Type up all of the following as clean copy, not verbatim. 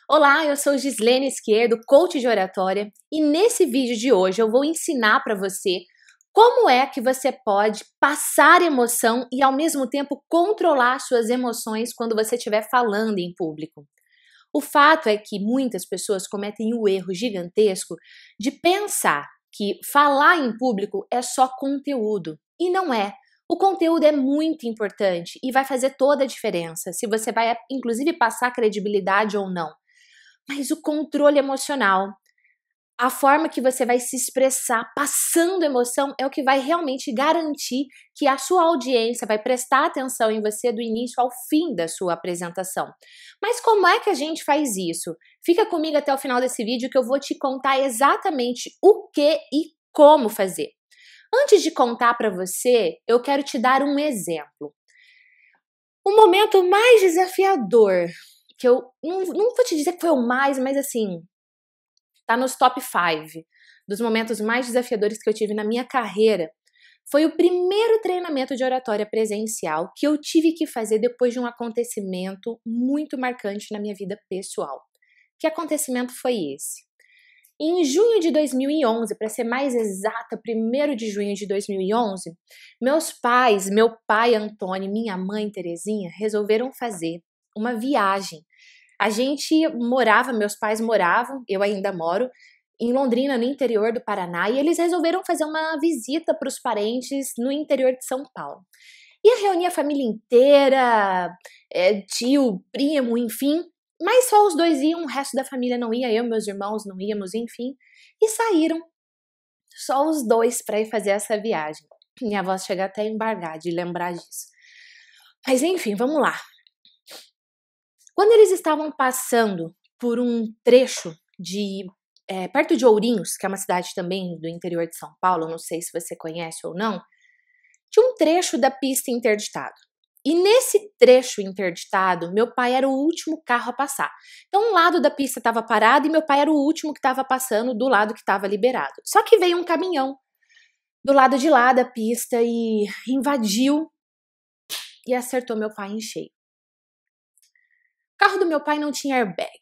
Olá, eu sou Gislene Esquerdo, coach de oratória, e nesse vídeo de hoje eu vou ensinar para você como é que você pode passar emoção e ao mesmo tempo controlar suas emoções quando você estiver falando em público. O fato é que muitas pessoas cometem o erro gigantesco de pensar que falar em público é só conteúdo, e não é. O conteúdo é muito importante e vai fazer toda a diferença se você vai, inclusive, passar credibilidade ou não. Mas o controle emocional, a forma que você vai se expressar passando emoção é o que vai realmente garantir que a sua audiência vai prestar atenção em você do início ao fim da sua apresentação. Mas como é que a gente faz isso? Fica comigo até o final desse vídeo que eu vou te contar exatamente o que e como fazer. Antes de contar para você, eu quero te dar um exemplo. O momento mais desafiador que eu não vou te dizer que foi o mais, mas assim, tá nos top 5 dos momentos mais desafiadores que eu tive na minha carreira. Foi o primeiro treinamento de oratória presencial que eu tive que fazer depois de um acontecimento muito marcante na minha vida pessoal. Que acontecimento foi esse? Em junho de 2011, para ser mais exata, 1º de junho de 2011, meus pais, meu pai Antônio e minha mãe Terezinha, resolveram fazer uma viagem. A gente morava, meus pais moravam, eu ainda moro, em Londrina, no interior do Paraná, e eles resolveram fazer uma visita para os parentes no interior de São Paulo. Ia reunir a família inteira, tio, primo, enfim, mas só os dois iam, o resto da família não ia, eu e meus irmãos não íamos, enfim, e saíram só os dois para ir fazer essa viagem. Minha voz chega até a embargar de lembrar disso. Mas enfim, vamos lá. Quando eles estavam passando por um trecho de perto de Ourinhos, que é uma cidade também do interior de São Paulo, não sei se você conhece ou não, tinha um trecho da pista interditado. E nesse trecho interditado, meu pai era o último carro a passar. Então, um lado da pista estava parado e meu pai era o último que estava passando do lado que estava liberado. Só que veio um caminhão do lado de lá da pista e invadiu e acertou meu pai em cheio. O carro do meu pai não tinha airbag.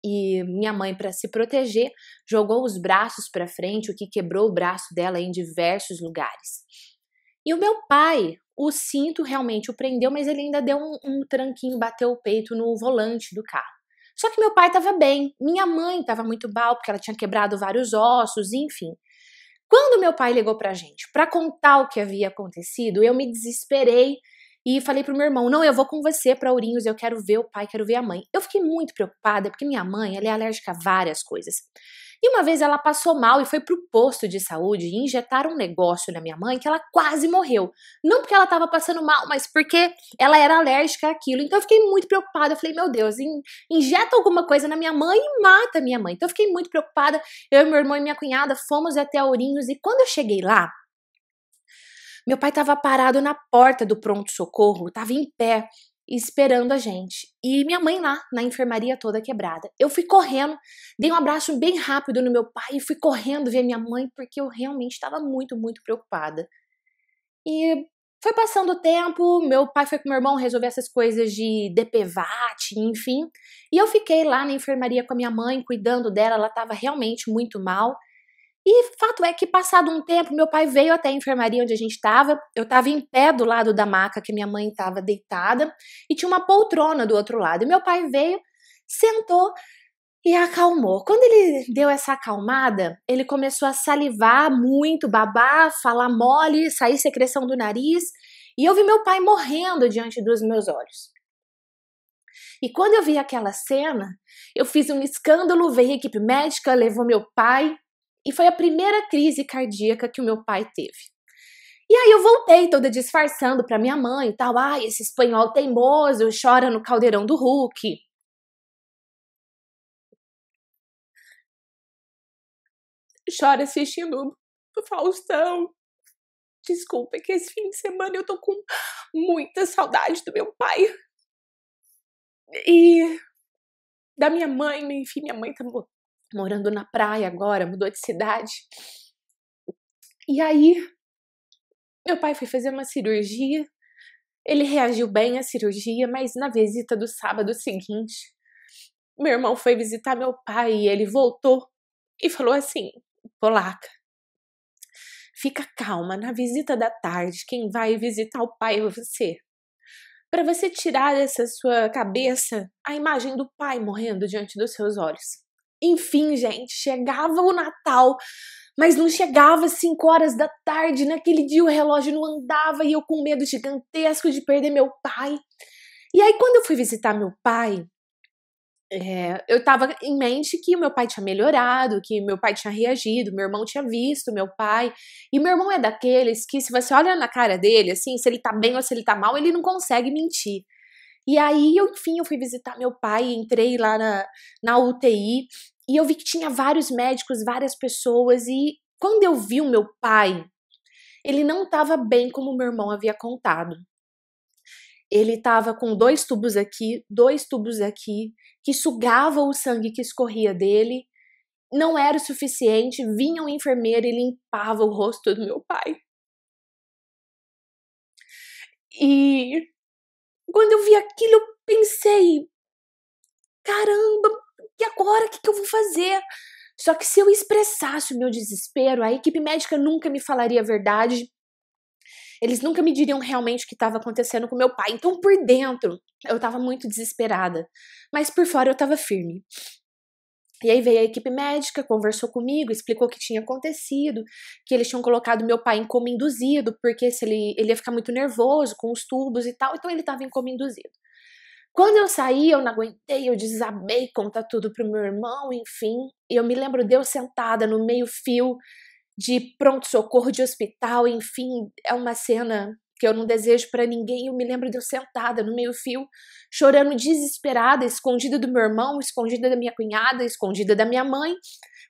E minha mãe, para se proteger, jogou os braços para frente, o que quebrou o braço dela em diversos lugares. E o meu pai, o cinto realmente o prendeu, mas ele ainda deu um tranquinho, bateu o peito no volante do carro. Só que meu pai estava bem, minha mãe estava muito mal, porque ela tinha quebrado vários ossos, enfim. Quando meu pai ligou pra gente para contar o que havia acontecido, eu me desesperei e falei pro meu irmão, não, eu vou com você para Ourinhos, eu quero ver o pai, quero ver a mãe. Eu fiquei muito preocupada, porque minha mãe, ela é alérgica a várias coisas. E uma vez ela passou mal e foi pro posto de saúde e injetaram um negócio na minha mãe que ela quase morreu. Não porque ela estava passando mal, mas porque ela era alérgica àquilo. Então eu fiquei muito preocupada, eu falei, meu Deus, injeta alguma coisa na minha mãe e mata a minha mãe. Então eu fiquei muito preocupada, eu, meu irmão e minha cunhada fomos até Ourinhos e quando eu cheguei lá, meu pai estava parado na porta do pronto-socorro, estava em pé, esperando a gente. E minha mãe lá, na enfermaria toda quebrada. Eu fui correndo, dei um abraço bem rápido no meu pai e fui correndo ver minha mãe, porque eu realmente estava muito, muito preocupada. E foi passando o tempo, meu pai foi com meu irmão resolver essas coisas de DPVAT, enfim. E eu fiquei lá na enfermaria com a minha mãe, cuidando dela, ela estava realmente muito mal. E fato é que, passado um tempo, meu pai veio até a enfermaria onde a gente estava. Eu estava em pé do lado da maca que minha mãe estava deitada e tinha uma poltrona do outro lado. E meu pai veio, sentou e acalmou. Quando ele deu essa acalmada, ele começou a salivar muito, babar, falar mole, sair secreção do nariz. E eu vi meu pai morrendo diante dos meus olhos. E quando eu vi aquela cena, eu fiz um escândalo, veio a equipe médica, levou meu pai. E foi a primeira crise cardíaca que o meu pai teve. E aí eu voltei toda disfarçando para minha mãe e tal. Ai, esse espanhol teimoso, chora no caldeirão do Hulk. Chora assistindo o Faustão. Desculpa, é que esse fim de semana eu tô com muita saudade do meu pai. E da minha mãe, enfim, minha mãe tá morando na praia agora, mudou de cidade. E aí, meu pai foi fazer uma cirurgia, ele reagiu bem à cirurgia, mas na visita do sábado seguinte, meu irmão foi visitar meu pai e ele voltou e falou assim: Polaca, fica calma, na visita da tarde, quem vai visitar o pai é você. Para você tirar dessa sua cabeça a imagem do pai morrendo diante dos seus olhos. Enfim, gente, chegava o Natal, mas não chegava às 5 horas da tarde. Naquele dia o relógio não andava e eu com medo gigantesco de perder meu pai. E aí, quando eu fui visitar meu pai, eu tava em mente que o meu pai tinha melhorado, que meu pai tinha reagido, meu irmão tinha visto meu pai. E meu irmão é daqueles que, se você olha na cara dele, assim, se ele tá bem ou se ele tá mal, ele não consegue mentir. E aí, enfim, eu fui visitar meu pai, entrei lá na UTI e eu vi que tinha vários médicos, várias pessoas. E quando eu vi o meu pai, ele não estava bem como meu irmão havia contado. Ele estava com 2 tubos aqui, que sugavam o sangue que escorria dele. Não era o suficiente, vinha um enfermeiro e limpava o rosto do meu pai. E quando eu vi aquilo, eu pensei, caramba, e agora o que eu vou fazer? Só que se eu expressasse o meu desespero, a equipe médica nunca me falaria a verdade. Eles nunca me diriam realmente o que estava acontecendo com meu pai. Então, por dentro, eu estava muito desesperada. Mas por fora, eu estava firme. E aí veio a equipe médica, conversou comigo, explicou o que tinha acontecido, que eles tinham colocado meu pai em coma induzido, porque se ele ia ficar muito nervoso com os tubos e tal, então ele estava em coma induzido. Quando eu saí, eu não aguentei, eu desabei, contar tudo pro meu irmão, enfim. E eu me lembro de eu sentada no meio-fio de pronto-socorro de hospital, enfim, é uma cena que eu não desejo pra ninguém. Eu me lembro de eu sentada no meio-fio, chorando desesperada, escondida do meu irmão, escondida da minha cunhada, escondida da minha mãe,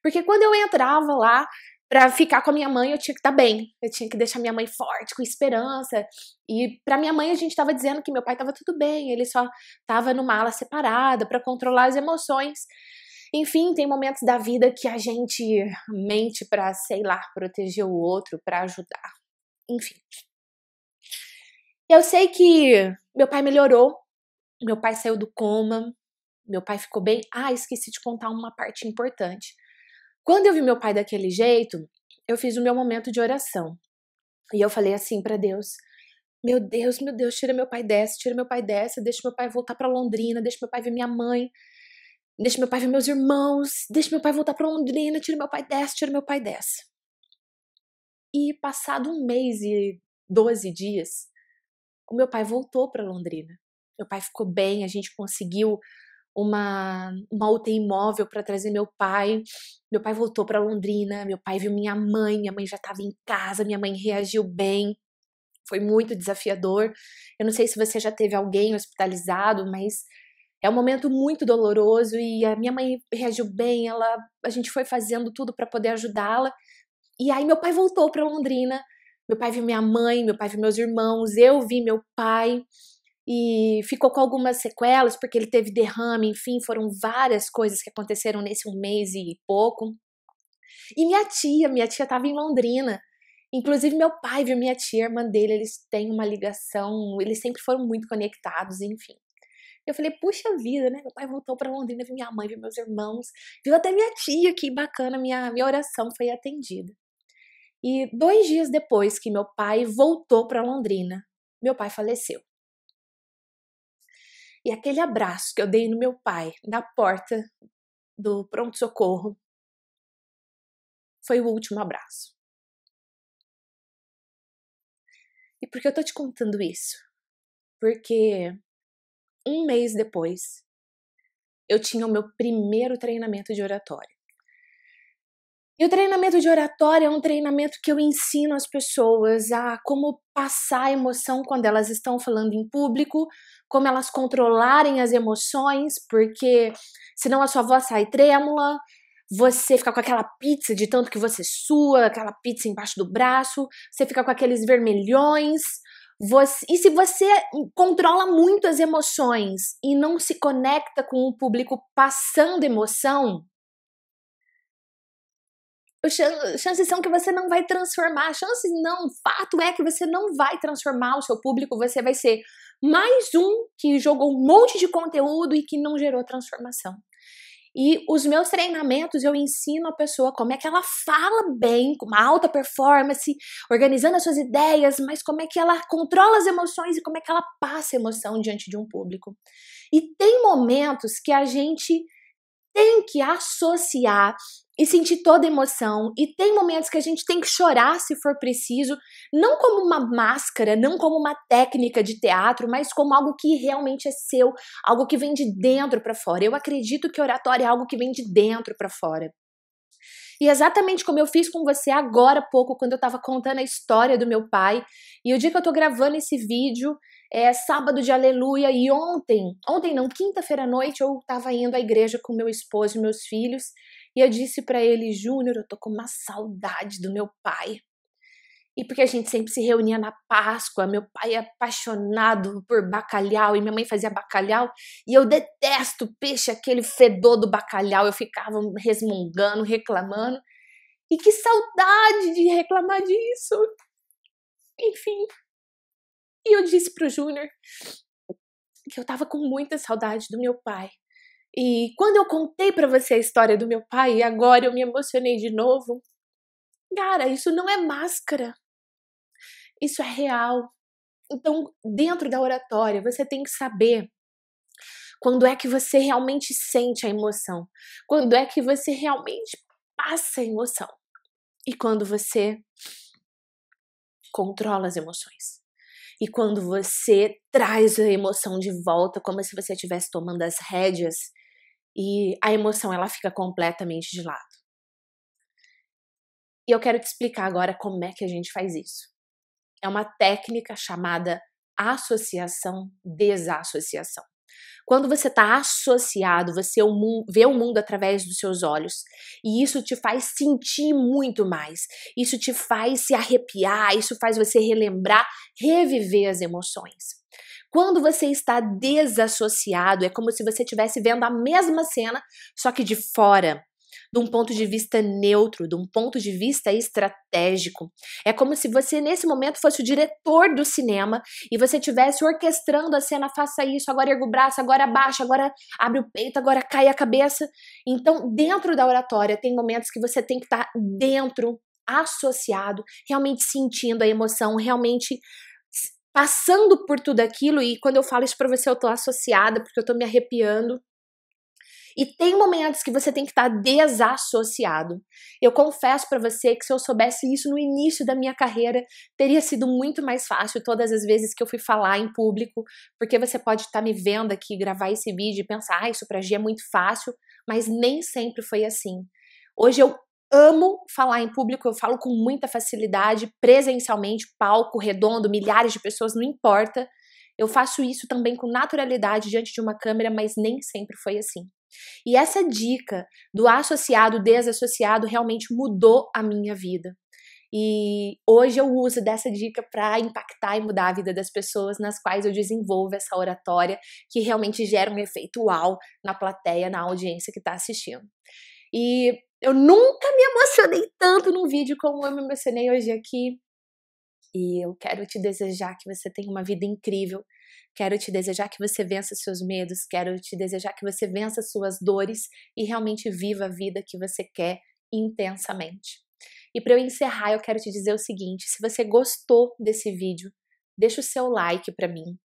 porque quando eu entrava lá pra ficar com a minha mãe, eu tinha que estar bem, eu tinha que deixar minha mãe forte, com esperança. E pra minha mãe a gente tava dizendo que meu pai tava tudo bem, ele só tava numa ala separada pra controlar as emoções. Enfim, tem momentos da vida que a gente mente pra, sei lá, proteger o outro, pra ajudar. Enfim. Eu sei que meu pai melhorou, meu pai saiu do coma, meu pai ficou bem. Ah, esqueci de contar uma parte importante. Quando eu vi meu pai daquele jeito, eu fiz o meu momento de oração. E eu falei assim pra Deus: meu Deus, tira meu pai dessa, deixa meu pai voltar pra Londrina, deixa meu pai ver minha mãe, deixa meu pai ver meus irmãos, deixa meu pai voltar pra Londrina, tira meu pai dessa. E passado 1 mês e 12 dias, o meu pai voltou pra Londrina. Meu pai ficou bem, a gente conseguiu uma UTI móvel para trazer meu pai. Meu pai voltou para Londrina, meu pai viu minha mãe já estava em casa, minha mãe reagiu bem. Foi muito desafiador. Eu não sei se você já teve alguém hospitalizado, mas é um momento muito doloroso e a minha mãe reagiu bem, a gente foi fazendo tudo para poder ajudá-la. E aí meu pai voltou para Londrina. Meu pai viu minha mãe, meu pai viu meus irmãos, eu vi meu pai e ficou com algumas sequelas, porque ele teve derrame, enfim, foram várias coisas que aconteceram nesse 1 mês e pouco. E minha tia estava em Londrina. Inclusive, meu pai viu minha tia, a irmã dele, eles têm uma ligação, eles sempre foram muito conectados, enfim. Eu falei, puxa vida, né? Meu pai voltou para Londrina, viu minha mãe, viu meus irmãos, viu até minha tia, que bacana, minha oração foi atendida. E 2 dias depois que meu pai voltou para Londrina, meu pai faleceu. E aquele abraço que eu dei no meu pai, na porta do pronto-socorro, foi o último abraço. E por que eu tô te contando isso? Porque 1 mês depois, eu tinha o meu primeiro treinamento de oratória. E o treinamento de oratória é um treinamento que eu ensino as pessoas a como passar a emoção quando elas estão falando em público, como elas controlarem as emoções, porque senão a sua voz sai trêmula, você fica com aquela pizza de tanto que você sua, aquela pizza embaixo do braço, você fica com aqueles vermelhões. E se você controla muito as emoções e não se conecta com o público passando emoção, chances são que você não vai transformar, chances não, fato é que você não vai transformar o seu público, você vai ser mais um que jogou um monte de conteúdo e que não gerou transformação. E os meus treinamentos, eu ensino a pessoa como é que ela fala bem, com uma alta performance, organizando as suas ideias, mas como é que ela controla as emoções e como é que ela passa emoção diante de um público. E tem momentos que a gente tem que associar e sentir toda a emoção, e tem momentos que a gente tem que chorar se for preciso, não como uma máscara, não como uma técnica de teatro, mas como algo que realmente é seu, algo que vem de dentro para fora. Eu acredito que oratória é algo que vem de dentro para fora. E exatamente como eu fiz com você agora há pouco, quando eu estava contando a história do meu pai, e o dia que eu tô gravando esse vídeo é sábado de aleluia, e ontem não, quinta-feira à noite, eu estava indo à igreja com meu esposo e meus filhos, e eu disse para ele: Júnior, eu tô com uma saudade do meu pai. E porque a gente sempre se reunia na Páscoa, meu pai é apaixonado por bacalhau e minha mãe fazia bacalhau e eu detesto peixe, aquele fedor do bacalhau, eu ficava resmungando, reclamando. E que saudade de reclamar disso. Enfim. E eu disse pro Júnior que eu tava com muita saudade do meu pai. E quando eu contei pra você a história do meu pai e agora eu me emocionei de novo, cara, isso não é máscara. Isso é real. Então, dentro da oratória, você tem que saber quando é que você realmente sente a emoção, quando é que você realmente passa a emoção e quando você controla as emoções. E quando você traz a emoção de volta, como se você estivesse tomando as rédeas e a emoção ela fica completamente de lado. E eu quero te explicar agora como é que a gente faz isso. É uma técnica chamada associação-desassociação. Quando você está associado, você vê o mundo através dos seus olhos. E isso te faz sentir muito mais. Isso te faz se arrepiar, isso faz você relembrar, reviver as emoções. Quando você está desassociado, é como se você estivesse vendo a mesma cena, só que de fora. De um ponto de vista neutro, de um ponto de vista estratégico. É como se você, nesse momento, fosse o diretor do cinema e você estivesse orquestrando a cena, faça isso, agora erga o braço, agora abaixa, agora abre o peito, agora cai a cabeça. Então, dentro da oratória, tem momentos que você tem que estar dentro, associado, realmente sentindo a emoção, realmente passando por tudo aquilo. E quando eu falo isso pra você, eu tô associada, porque eu tô me arrepiando. E tem momentos que você tem que estar desassociado. Eu confesso para você que se eu soubesse isso no início da minha carreira, teria sido muito mais fácil todas as vezes que eu fui falar em público, porque você pode estar me vendo aqui gravar esse vídeo e pensar, isso pra Gi é muito fácil, mas nem sempre foi assim. Hoje eu amo falar em público, eu falo com muita facilidade, presencialmente, palco redondo, milhares de pessoas, não importa. Eu faço isso também com naturalidade diante de uma câmera, mas nem sempre foi assim. E essa dica do associado, desassociado realmente mudou a minha vida. E hoje eu uso dessa dica para impactar e mudar a vida das pessoas nas quais eu desenvolvo essa oratória que realmente gera um efeito uau na plateia, na audiência que está assistindo. E eu nunca me emocionei tanto num vídeo como eu me emocionei hoje aqui. E eu quero te desejar que você tenha uma vida incrível. Quero te desejar que você vença seus medos. Quero te desejar que você vença suas dores e realmente viva a vida que você quer intensamente. E para eu encerrar, eu quero te dizer o seguinte: se você gostou desse vídeo, deixa o seu like para mim.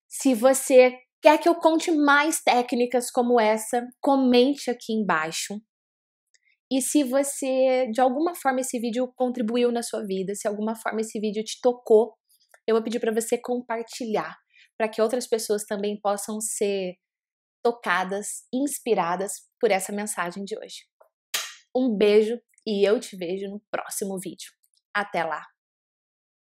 Se você quer que eu conte mais técnicas como essa, comente aqui embaixo. E se você, de alguma forma, esse vídeo contribuiu na sua vida, se de alguma forma esse vídeo te tocou, eu vou pedir para você compartilhar, para que outras pessoas também possam ser tocadas, inspiradas por essa mensagem de hoje. Um beijo e eu te vejo no próximo vídeo. Até lá!